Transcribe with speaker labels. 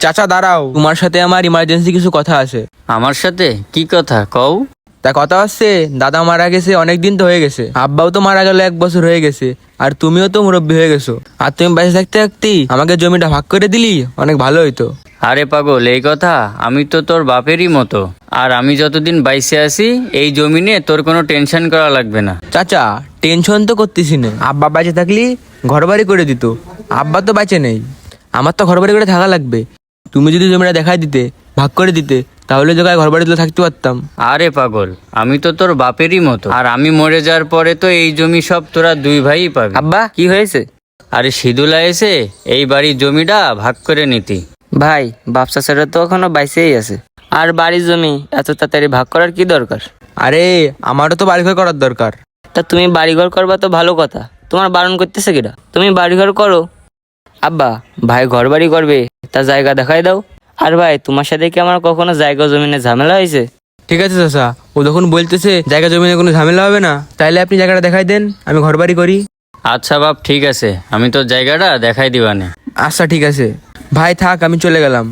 Speaker 1: চাচা দাঁড়াও, তোমার সাথে আমার ইমার্জেন্সি কিছু কথা আছে।
Speaker 2: আমার সাথে কি কথা কও?
Speaker 1: তা কথা হচ্ছে, দাদা মারা গেছে অনেক দিন তো হয়ে গেছে, আব্বাও তো মারা গেল 1 বছর হয়ে গেছে, আর তুমিও তো মুরব্বী হয়ে গেছো। আর তুমি বেঁচে থাকতে থাকতেই আমাকে জমিটা ভাগ করে দিলি অনেক ভালো হইতো।
Speaker 2: আরে পাগল, এই কথা? আমি তো তোর বাপেরই মতো, আর আমি যতদিন বাইসে আছি এই জমি নিয়ে তোর কোনো টেনশন করা লাগবে না।
Speaker 1: চাচা টেনশন তো করতেছি না, আব্বা বেঁচে থাকলি ঘর বাড়ি করে দিত, আব্বা তো বেঁচে নেই, আমার তো ঘর বাড়ি করে থাকা লাগবে। তুমি যদি জমিটা দেখাই দিতে, ভাগ করে দিতে, তাহলে জায়গায় ঘর বাড়িতে থাকতে পারতাম।
Speaker 2: আরে পাগল, আমি তো তোর বাপেরই মতো, আর আমি মরে যাওয়ার পরে তো এই জমি সব তোরা দুই ভাইই পাবি।
Speaker 3: আব্বা কি হয়েছে?
Speaker 2: আরে সিদুলা এসে এই বাড়ির জমিটা ভাগ করে নিতি।
Speaker 3: ভাই বাপসা ছেড়ে তো এখনো বাইসেই আছে, আর বাড়ির জমি এত তাড়াতাড়ি ভাগ করার কি দরকার?
Speaker 1: আরে আমারও তো বাড়িঘর করার দরকার।
Speaker 3: তা তুমি বাড়িঘর করবা তো ভালো কথা, তোমার বারণ করতেছে কিনা? তুমি বাড়িঘর করো। আব্বা ভাই ঘর বাড়ি করবে, তা জায়গা দেখাই দাও। আর ভাই তোমার সাথে কি আমার কখনো জায়গা জমিনে ঝামেলা হয়েছে?
Speaker 1: ঠিক আছে চাচা, ও যখন বলতেছে জায়গা জমিনে কোনো ঝামেলা হবে না, তাইলে আপনি জায়গাটা দেখাই দেন, আমি ঘর বাড়ি করি।
Speaker 2: আচ্ছা বাপ, ঠিক আছে, আমি তোর জায়গাটা দেখাই দিবানে।
Speaker 1: আচ্ছা ঠিক আছে ভাই, থাক আমি চলে গেলাম।